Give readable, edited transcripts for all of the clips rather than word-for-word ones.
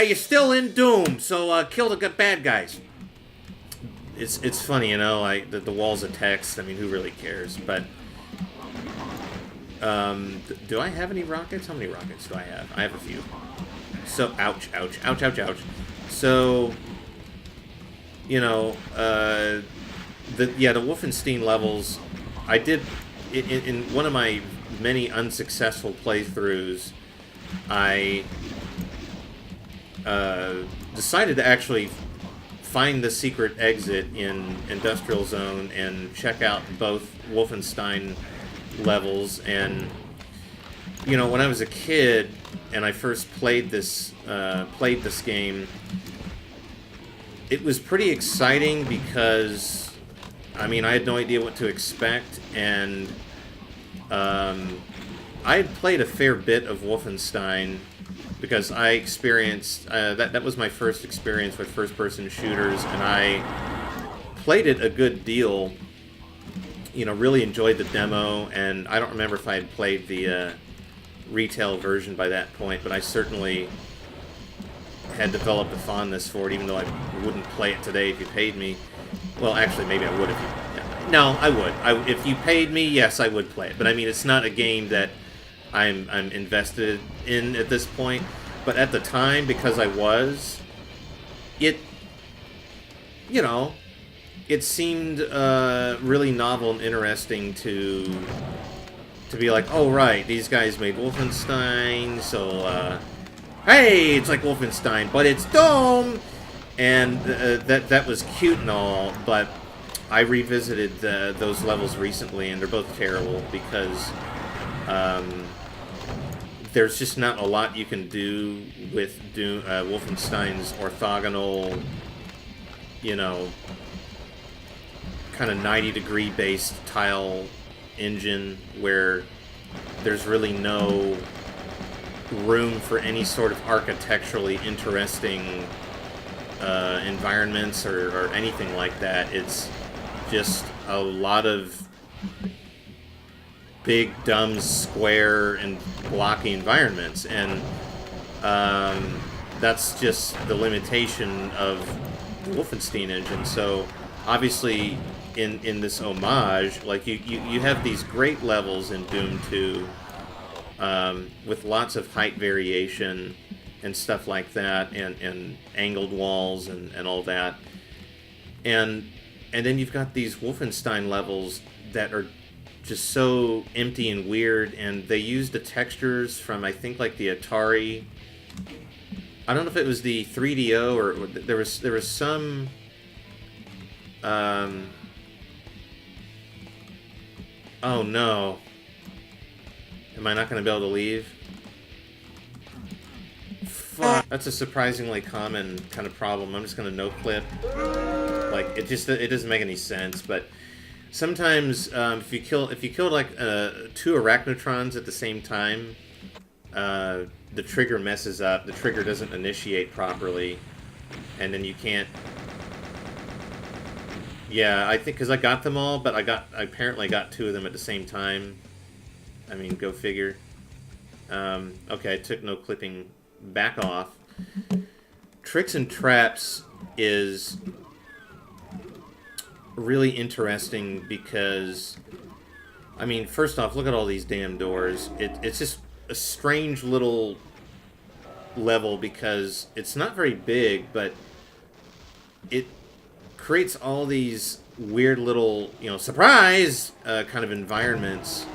you're still in Doom, so kill the bad guys. It's funny, you know, like the walls of text. I mean, who really cares? But do I have any rockets? How many rockets do I have? I have a few. So, ouch, ouch, ouch, ouch, ouch. So, you know, the Wolfenstein levels, I did in one of my many unsuccessful playthroughs. I decided to actually find the secret exit in Industrial Zone and check out both Wolfenstein levels. And you know, when I was a kid and I first played this game, it was pretty exciting because, I mean, I had no idea what to expect, and I had played a fair bit of Wolfenstein because I experienced that was my first experience with first-person shooters, and I played it a good deal. You know, really enjoyed the demo, and I don't remember if I had played the retail version by that point, but I certainly had developed a fondness for it, even though I wouldn't play it today if you paid me. Well, actually, maybe I would if you... No, I would. If you paid me, yes, I would play it. But I mean, it's not a game that I'm invested in at this point. But at the time, because I was, you know, it seemed really novel and interesting to be like, oh right, these guys made Wolfenstein, so hey, it's like Wolfenstein, but it's Doom, and that was cute and all, but I revisited those levels recently, and they're both terrible because there's just not a lot you can do with Wolfenstein's orthogonal, you know, kind of 90-degree based tile engine where there's really no room for any sort of architecturally interesting environments or anything like that. It's just a lot of big, dumb, square, and blocky environments, and that's just the limitation of the Wolfenstein engine. So obviously in this homage, like you have these great levels in Doom 2 with lots of height variation and stuff like that, and angled walls and all that, and then you've got these Wolfenstein levels that are just so empty and weird, and they use the textures from, I think, like the Atari. I don't know if it was the 3DO or there was some. Oh no. Am I not going to be able to leave? Fuck. That's a surprisingly common kind of problem. I'm just going to no-clip. Like, it doesn't make any sense, but sometimes if you kill like 2 arachnotrons at the same time, the trigger messes up. The trigger doesn't initiate properly, and then you can't. Yeah, I think because I got them all, but I apparently got 2 of them at the same time. I mean, go figure. Okay, I took no clipping. Back off. Tricks and Traps is really interesting because, I mean, first off, look at all these damn doors. It's just a strange little level because it's not very big, but it creates all these weird little, you know, surprise kind of environments,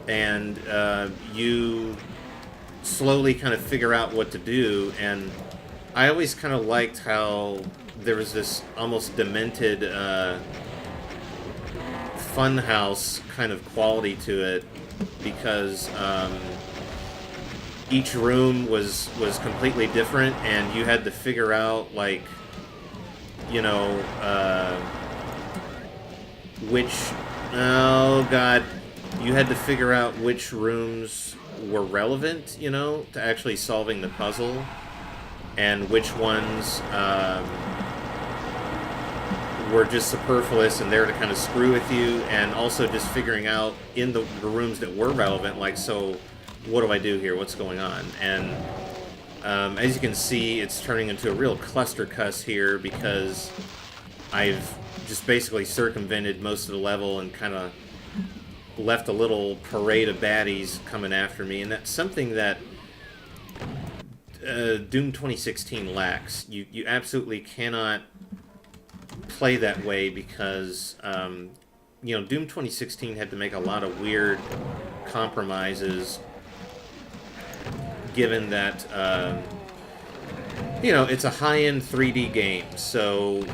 and you slowly kind of figure out what to do. And I always kind of liked how there was this almost demented funhouse kind of quality to it, because each room was completely different, and you had to figure out, like, you know, you had to figure out which rooms were relevant, you know, to actually solving the puzzle, and which ones were just superfluous and there to kind of screw with you, and also just figuring out in the rooms that were relevant, like, so what do I do here? What's going on? And As you can see, it's turning into a real cluster cuss here because I've just basically circumvented most of the level and kind of left a little parade of baddies coming after me, and that's something that Doom 2016 lacks. You absolutely cannot play that way because you know, Doom 2016 had to make a lot of weird compromises, given that you know, it's a high-end 3D game, so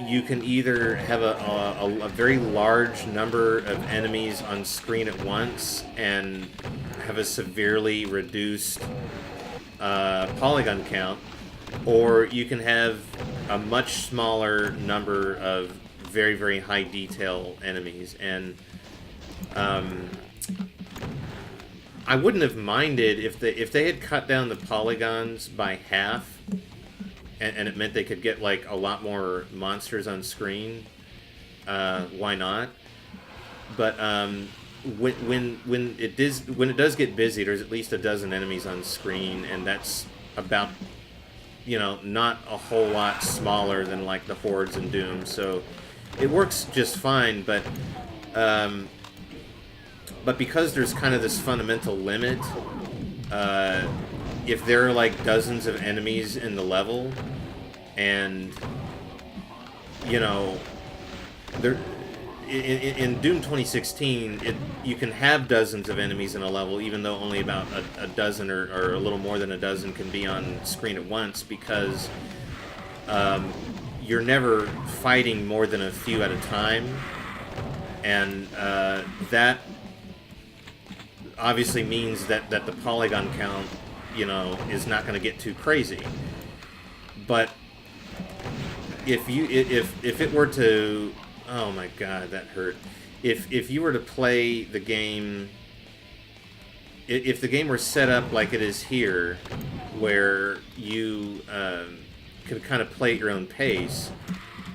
you can either have a very large number of enemies on screen at once and have a severely reduced polygon count, or you can have a much smaller number of very, very high detail enemies. And I wouldn't have minded if they had cut down the polygons by half, and it meant they could get like a lot more monsters on screen. Why not? But when it does get busy, there's at least a dozen enemies on screen, and that's about, you know, not a whole lot smaller than like the hordes in Doom, so it works just fine. But because there's kind of this fundamental limit, if there are like dozens of enemies in the level, and you know, there. In Doom 2016, you can have dozens of enemies in a level, even though only about a dozen or a little more than a dozen can be on screen at once, because you're never fighting more than a few at a time, and that obviously means that the polygon count, you know, is not going to get too crazy. But if it were to, oh my god, that hurt. If you were to play the game, if the game were set up like it is here, where you could kind of play at your own pace,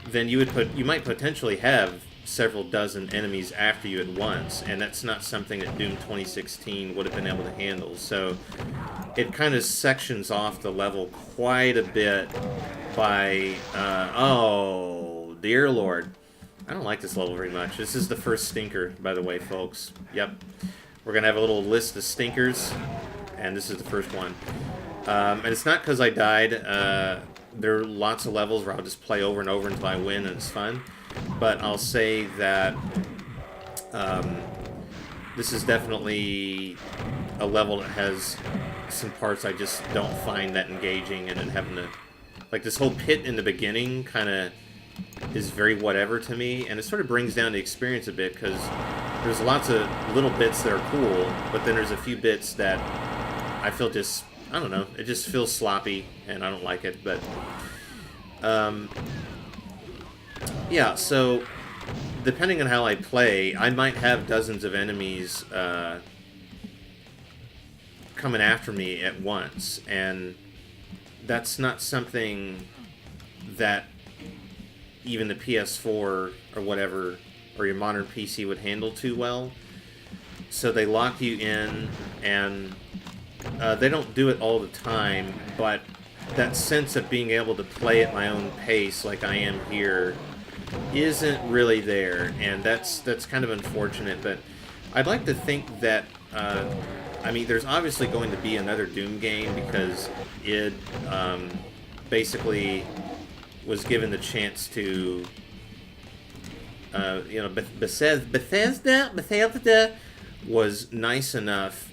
then you might potentially have several dozen enemies after you at once, and that's not something that Doom 2016 would have been able to handle. So it kind of sections off the level quite a bit by, oh dear lord. I don't like this level very much. This is the first stinker, by the way, folks. Yep. We're going to have a little list of stinkers, and this is the first one. And it's not because I died. There are lots of levels where I'll just play over and over until I win, and it's fun. But I'll say that this is definitely a level that has some parts I just don't find that engaging, and then having to... Like, this whole pit in the beginning kind of is very whatever to me, and it sort of brings down the experience a bit, because there's lots of little bits that are cool, but then there's a few bits that I feel just, I don't know, it just feels sloppy, and I don't like it. But yeah, so depending on how I play, I might have dozens of enemies coming after me at once, and that's not something that even the PS4 or whatever, or your modern PC would handle too well. So they lock you in, and they don't do it all the time, but that sense of being able to play at my own pace like I am here isn't really there, and that's kind of unfortunate. But I'd like to think that, I mean, there's obviously going to be another Doom game, because it basically was given the chance to, you know, Bethesda was nice enough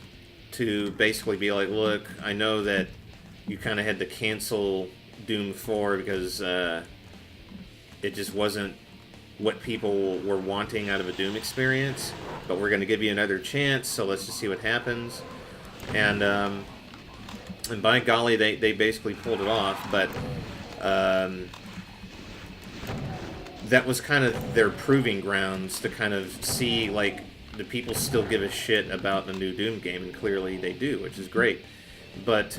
to basically be like, look, I know that you kind of had to cancel Doom 4 because it just wasn't what people were wanting out of a Doom experience, but we're going to give you another chance, so let's just see what happens. And by golly, they basically pulled it off, but that was kind of their proving grounds to kind of see, like, do people still give a shit about the new Doom game, and clearly they do, which is great. But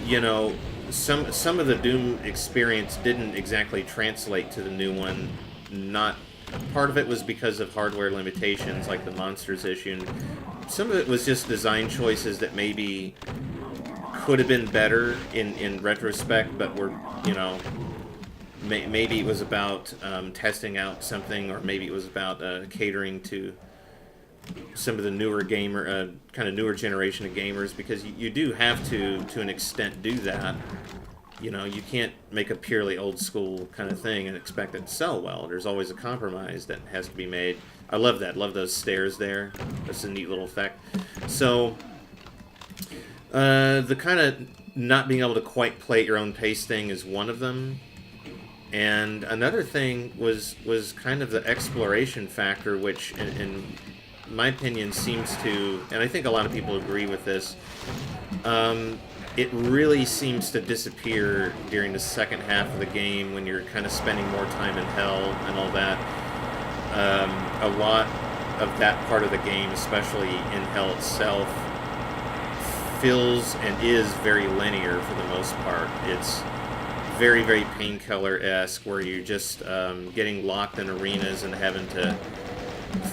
you know, some of the Doom experience didn't exactly translate to the new one. Not part of it was because of hardware limitations, like the monsters issue. And some of it was just design choices that maybe could have been better in retrospect, but we're, you know, maybe it was about testing out something, or maybe it was about catering to some of the newer kind of newer generation of gamers, because you do have to an extent, do that. You know, you can't make a purely old school kind of thing and expect it to sell well. There's always a compromise that has to be made. I love that. Love those stairs there. That's a neat little effect. So, the kind of not being able to quite play at your own pace thing is one of them. And another thing was kind of the exploration factor, which, in my opinion, seems to, and I think a lot of people agree with this, it really seems to disappear during the second half of the game when you're kind of spending more time in hell and all that. A lot of that part of the game, especially in hell itself, feels and is very linear for the most part. It's very, very Painkiller-esque, where you're just getting locked in arenas and having to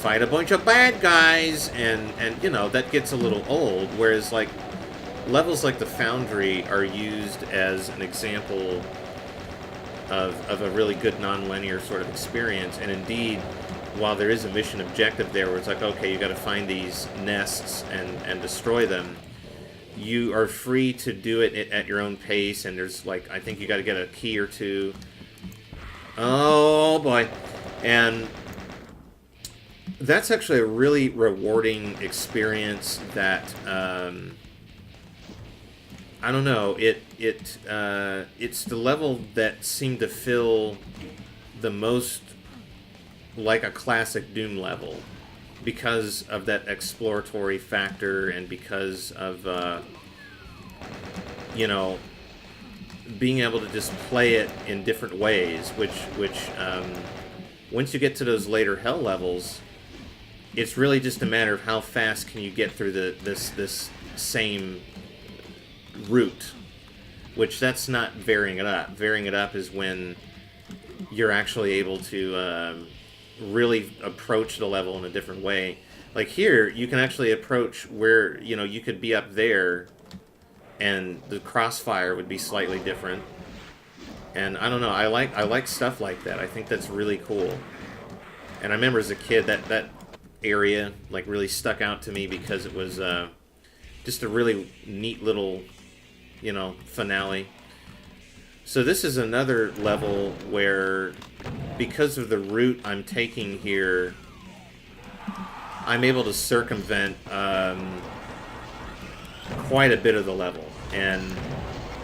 fight a bunch of bad guys, and you know, that gets a little old, whereas like levels like the Foundry are used as an example of a really good non-linear sort of experience. And indeed, while there is a mission objective there where it's like, okay, you got to find these nests and destroy them, you are free to do it at your own pace, and there's like, I think you got to get a key or two. Oh boy. And that's actually a really rewarding experience that, I don't know, it's the level that seemed to feel the most like a classic Doom level, because of that exploratory factor, and because of, you know, being able to just play it in different ways, which once you get to those later hell levels, it's really just a matter of how fast can you get through this same route, which that's not varying it up. Varying it up is when you're actually able to really approach the level in a different way. Like here, you can actually approach where, you know, you could be up there and the crossfire would be slightly different. And I don't know, I like stuff like that. I think that's really cool. And I remember as a kid that area like really stuck out to me because it was just a really neat little, you know, finale. So this is another level where, because of the route I'm taking here, I'm able to circumvent quite a bit of the level. And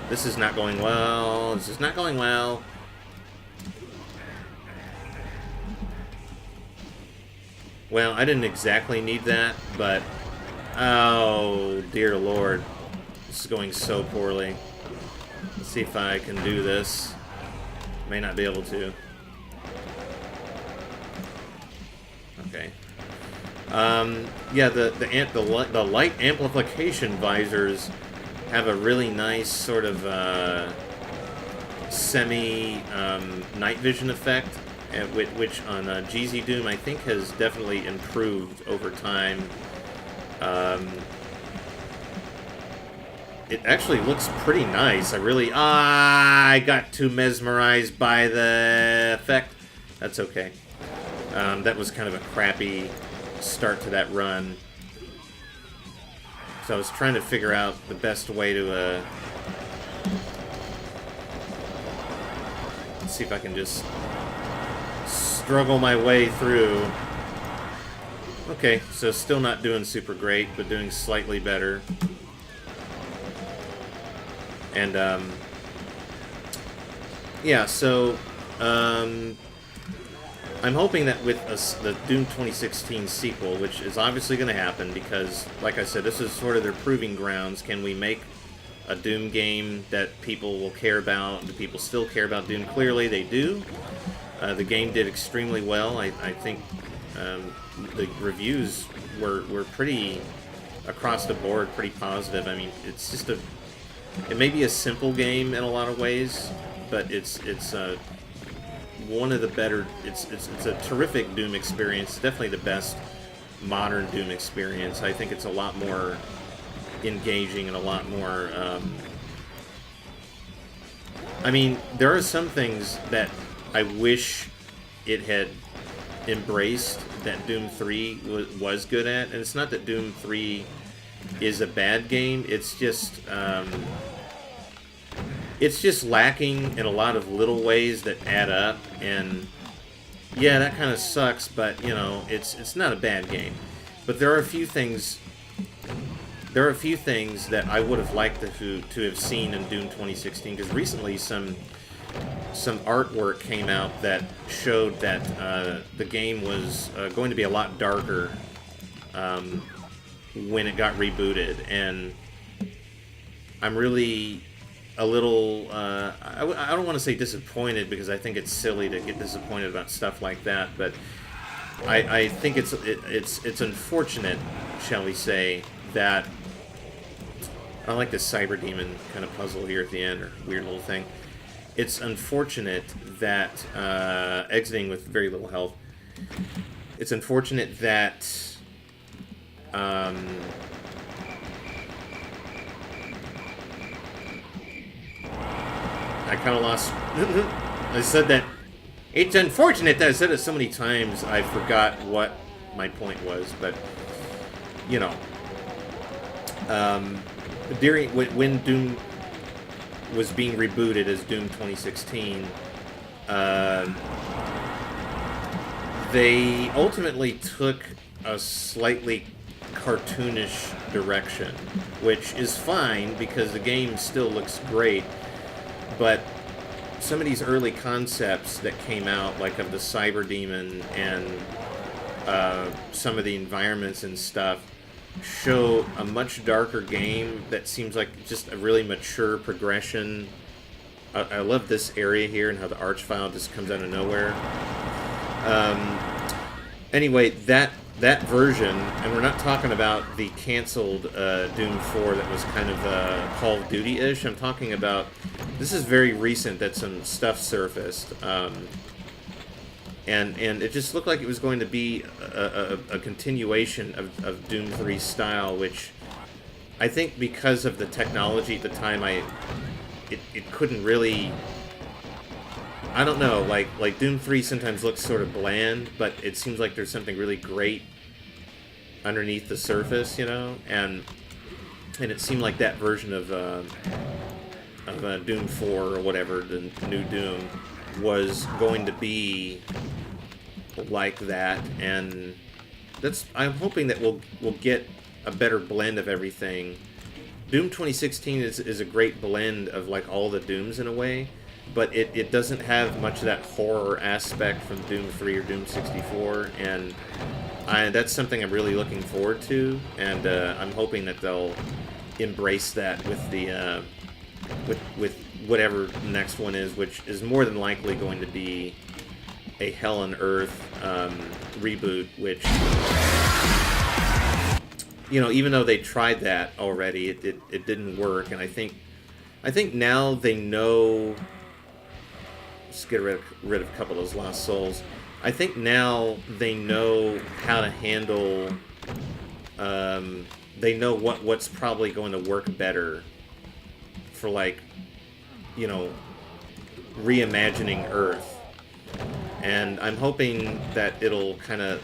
this is not going well. This is not going well. Well, I didn't exactly need that, but oh, dear Lord. This is going so poorly. Let's see if I can do this. May not be able to. Okay. Yeah, the light amplification visors have a really nice sort of semi night vision effect, which on GZ Doom I think has definitely improved over time. It actually looks pretty nice. I got too mesmerized by the effect. That's okay. That was kind of a crappy start to that run. So I was trying to figure out the best way to, let's see if I can just struggle my way through. Okay, so still not doing super great, but doing slightly better. And, yeah, so, I'm hoping that with the Doom 2016 sequel, which is obviously going to happen because, like I said, this is sort of their proving grounds. Can we make a Doom game that people will care about? Do people still care about Doom? Clearly they do. The game did extremely well. I think the reviews were pretty, across the board, pretty positive. I mean, it's just it may be a simple game in a lot of ways, but it's one of the better. It's a terrific Doom experience. Definitely the best modern Doom experience. I think it's a lot more engaging and a lot more. I mean, there are some things that I wish it had embraced that Doom 3 was good at, and it's not that Doom 3 is a bad game. It's just lacking in a lot of little ways that add up, and yeah, that kind of sucks. But you know, it's not a bad game. But there are a few things. There are a few things that I would have liked to have seen in Doom 2016, because recently some artwork came out that showed that the game was going to be a lot darker when it got rebooted, and I'm really a little I don't want to say disappointed, because I think it's silly to get disappointed about stuff like that, but I think it's unfortunate, shall we say, that I like this cyber demon kind of puzzle here at the end, or weird little thing. It's unfortunate that exiting with very little health. It's unfortunate that I kind of lost. I said that. It's unfortunate that I said it so many times I forgot what my point was, but you know, during when Doom was being rebooted as Doom 2016, they ultimately took a slightly cartoonish direction, which is fine because the game still looks great, but some of these early concepts that came out, like of the cyber demon and some of the environments and stuff, show a much darker game that seems like just a really mature progression. I love this area here and how the archvile just comes out of nowhere. Anyway, that version, and we're not talking about the canceled Doom 4 that was kind of Call of Duty-ish. I'm talking about, this is very recent that some stuff surfaced. And it just looked like it was going to be a continuation of Doom 3 style, which I think because of the technology at the time, it couldn't really. I don't know, like Doom 3 sometimes looks sort of bland, but it seems like there's something really great underneath the surface, you know, and it seemed like that version of Doom 4 or whatever, the new Doom, was going to be like that, and I'm hoping that we'll get a better blend of everything. Doom 2016 is a great blend of like all the Dooms in a way, but it doesn't have much of that horror aspect from Doom 3 or Doom 64, and that's something I'm really looking forward to, and I'm hoping that they'll embrace that with the with whatever the next one is, which is more than likely going to be a Hell on Earth reboot, which, you know, even though they tried that already, it didn't work, and I think now they know. Let's get rid of a couple of those Lost Souls. I think now they know how to handle. They know what's probably going to work better for, like, you know, reimagining Earth. And I'm hoping that it'll kind of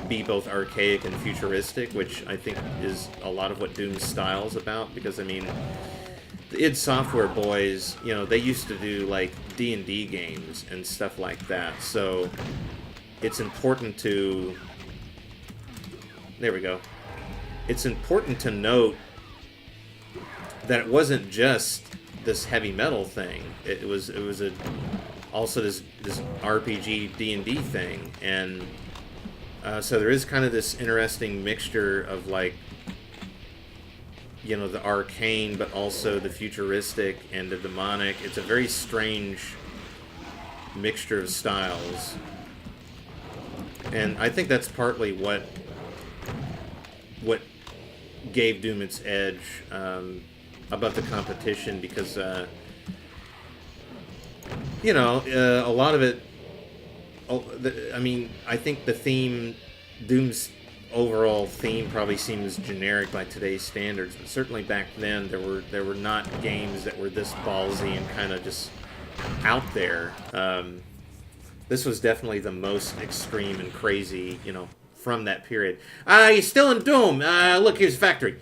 be both archaic and futuristic, which I think is a lot of what Doom's style is about, because, I mean, the id Software boys, you know, they used to do, like, D&D games and stuff like that, so it's important to... There we go. It's important to note that it wasn't just this heavy metal thing. It was also this RPG D&D thing, and so there is kind of this interesting mixture of, like, you know, the arcane, but also the futuristic and the demonic. It's a very strange mixture of styles, and I think that's partly what gave Doom its edge above the competition, because you know, a lot of it, I mean, I think the theme, Doom's overall theme probably seems generic by today's standards, but certainly back then there were not games that were this ballsy and kind of just out there. This was definitely the most extreme and crazy, from that period. He's still in Doom. Look, here's Factory.